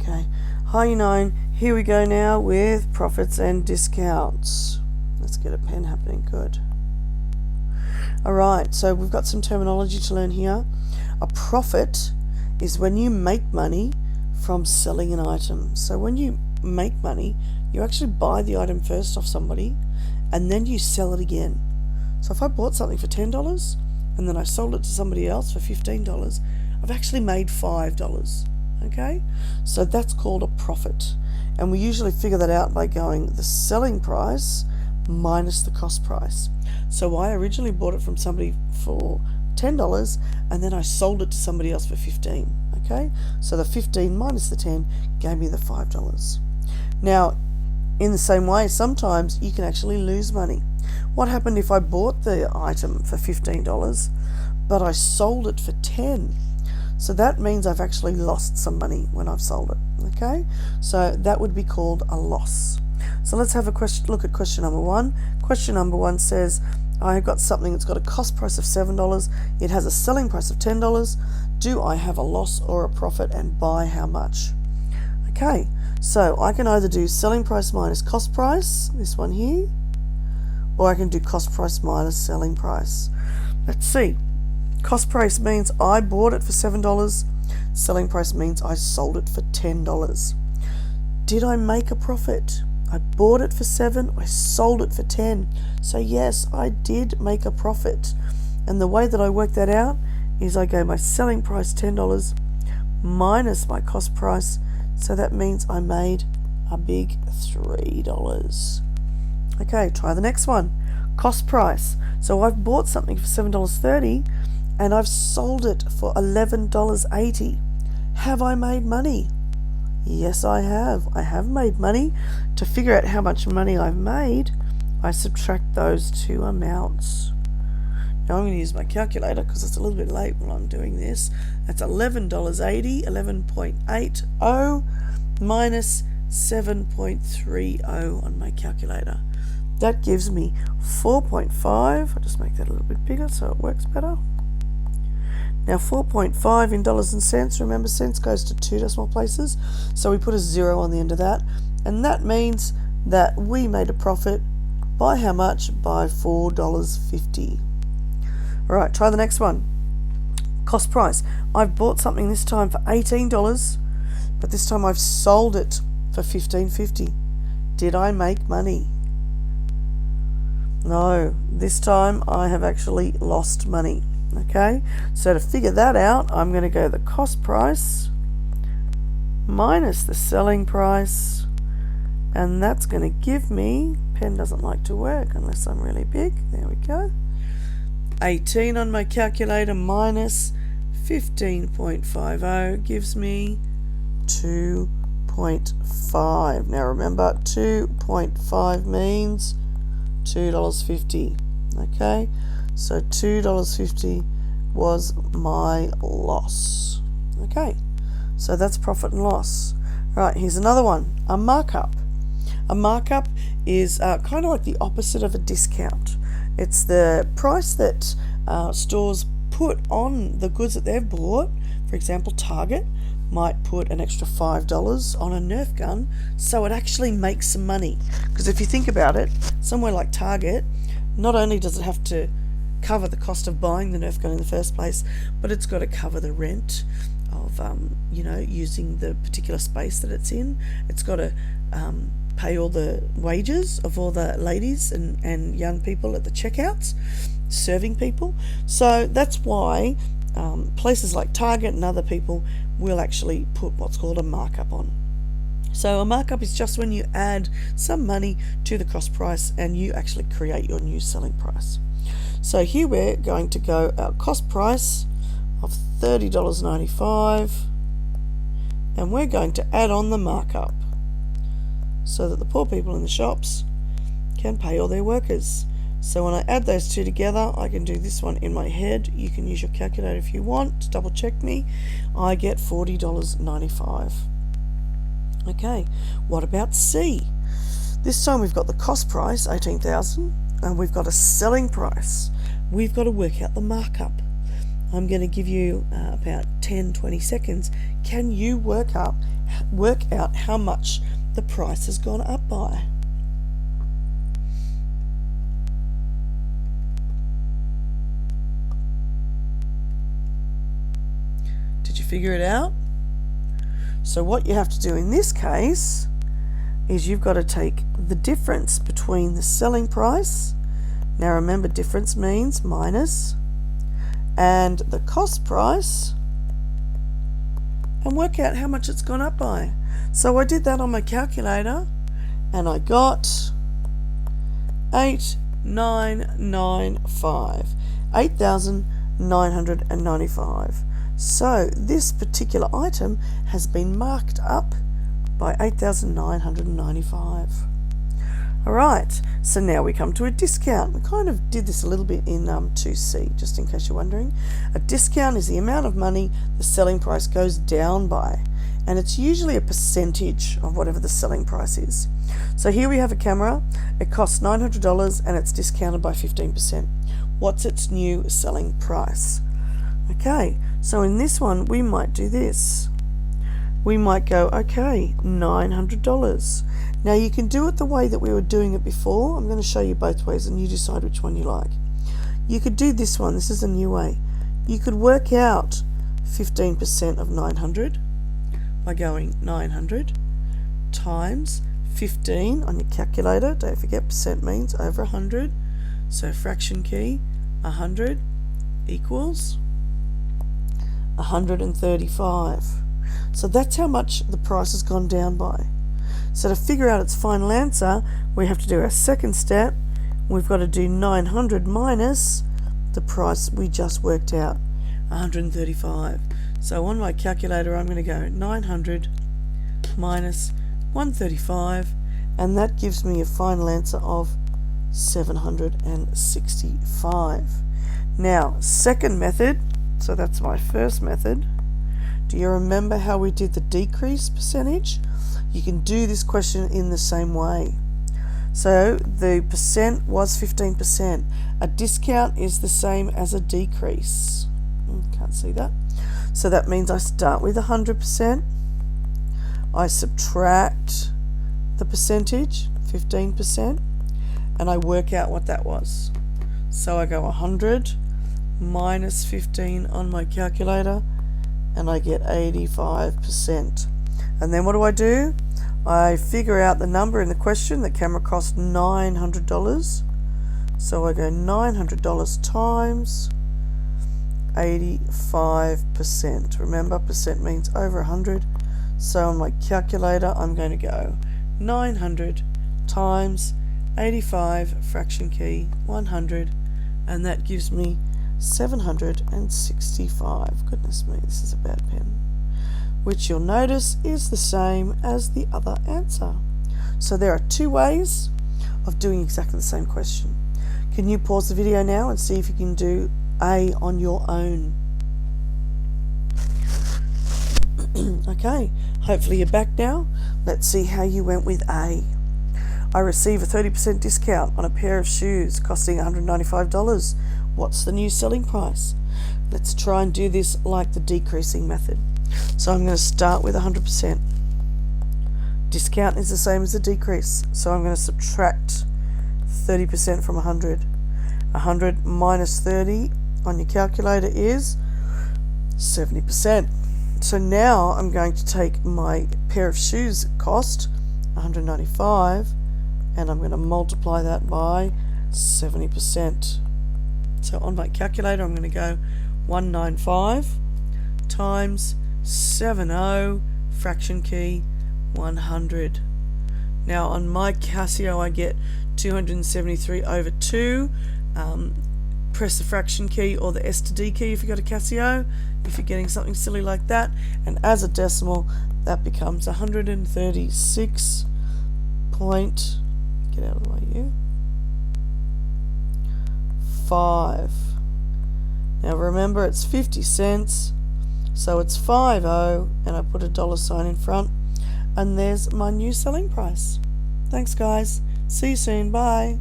Okay, hi 9, here we go now with profits and discounts. Let's get a pen happening, good. Alright, so we've got some terminology to learn here. A profit is when you make money from selling an item. So when you make money, you actually buy the item first off somebody and then you sell it again. So if I bought something for $10 and then I sold it to somebody else for $15, I've actually made $5. Okay, so that's called a profit, and we usually figure that out by going the selling price minus the cost price. So I originally bought it from somebody for $10 and then I sold it to somebody else for $15. Okay, so the 15 minus the 10 gave me the $5. Now, in the same way, sometimes you can actually lose money. What happened if I bought the item for $15 but I sold it for $10? So that means I've actually lost some money when I've sold it. Okay, so that would be called a loss. So let's have a look at question number 1. Question number 1 says, I've got something that's got a cost price of $7. It has a selling price of $10. Do I have a loss or a profit, and by how much? Okay, so I can either do selling price minus cost price, this one here, or I can do cost price minus selling price. Let's see. Cost price means I bought it for $7. Selling price means I sold it for $10. Did I make a profit? I bought it for $7, I sold it for $10. So yes, I did make a profit. And the way that I work that out is I go my selling price $10 minus my cost price. So that means I made a big $3. Okay, try the next one. Cost price. So I've bought something for $7.30 and I've sold it for $11.80. Have I made money? Yes, I have. I have made money. To figure out how much money I've made, I subtract those two amounts. Now I'm going to use my calculator because it's a little bit late when I'm doing this. That's $11.80, 11.80 minus 7.30 on my calculator. That gives me 4.5. I'll just make that a little bit bigger so it works better. Now 4.5 in dollars and cents, remember cents goes to 2 decimal places, so we put a 0 on the end of that, and that means that we made a profit by how much? By $4.50. Alright, try the next one. Cost price. I've bought something this time for $18, but this time I've sold it for $15.50. Did I make money? No, this time I have actually lost money. Okay, so to figure that out, I'm going to go the cost price minus the selling price, and that's going to give me, pen doesn't like to work unless I'm really big, there we go, 18 on my calculator minus 15.50 gives me 2.5. Now remember, 2.5 means $2.50. Okay, so $2.50 was my loss. Okay, so that's profit and loss. Right, here's another one, a markup. A markup is kind of like the opposite of a discount. It's the price that stores put on the goods that they've bought. For example, Target might put an extra $5 on a Nerf gun, so it actually makes some money. Because if you think about it, somewhere like Target, not only does it have to cover the cost of buying the Nerf gun in the first place, but it's got to cover the rent of using the particular space that it's in. It's got to pay all the wages of all the ladies and young people at the checkouts, serving people. So that's why places like Target and other people will actually put what's called a markup on. So a markup is just when you add some money to the cost price and you actually create your new selling price. So here we're going to go our cost price of $30.95, and we're going to add on the markup so that the poor people in the shops can pay all their workers. So when I add those two together, I can do this one in my head. You can use your calculator if you want to double check me. I get $40.95. Okay, what about C? This time we've got the cost price, $18,000, and we've got a selling price. We've got to work out the markup. I'm going to give you about 10-20 seconds. Can you work up work out how much the price has gone up by. Did you figure it out? So what you have to do in this case is you've got to take the difference between the selling price, now remember difference means minus, and the cost price, and work out how much it's gone up by. So I did that on my calculator and I got 8,995. So this particular item has been marked up by 8,995. Alright, so now we come to a discount. We kind of did this a little bit in 2C, just in case you're wondering. A discount is the amount of money the selling price goes down by, and it's usually a percentage of whatever the selling price is. So here we have a camera. It costs $900 and it's discounted by 15%. What's its new selling price? Okay, so in this one we might do this. We might go, okay, $900. Now you can do it the way that we were doing it before. I'm going to show you both ways and you decide which one you like. You could do this one. This is a new way. You could work out 15% of 900 by going 900 times 15 on your calculator. Don't forget percent means over 100. So fraction key 100 equals 135. So that's how much the price has gone down by. So to figure out its final answer, we have to do our second step. We've got to do 900 minus the price we just worked out, 135. So on my calculator, I'm going to go 900 minus 135, and that gives me a final answer of 765. Now, second method, so that's my first method. Do you remember how we did the decrease percentage? You can do this question in the same way. So the percent was 15%. A discount is the same as a decrease. Can't see that. So that means I start with 100%. I subtract the percentage, 15%, and I work out what that was. So I go 100 minus 15 on my calculator, and I get 85%. And then what do? I figure out the number in the question. The camera cost $900. So I go $900 times 85%. Remember, percent means over 100. So on my calculator, I'm going to go 900 times 85, fraction key 100, and that gives me 765. Goodness me, this is a bad pen. Which you'll notice is the same as the other answer. So there are two ways of doing exactly the same question. Can you pause the video now and see if you can do A on your own? Okay, hopefully you're back now. Let's see how you went with A. I receive a 30% discount on a pair of shoes costing $195. What's the new selling price? Let's try and do this like the decreasing method. So I'm going to start with 100%. Discount is the same as the decrease, so I'm going to subtract 30% from 100. 100 minus 30 on your calculator is 70%. So now I'm going to take my pair of shoes that cost $195 and I'm going to multiply that by 70%. So on my calculator I'm going to go 195 times 70, fraction key 100. Now on my Casio I get 273 over 2. Press the fraction key or the S to D key if you've got a Casio, if you're getting something silly like that, and as a decimal that becomes 136 point, get out of the way here, 5. Now remember it's 50 cents, so it's 50, and I put a $sign in front, and there's my new selling price. Thanks guys, see you soon, bye.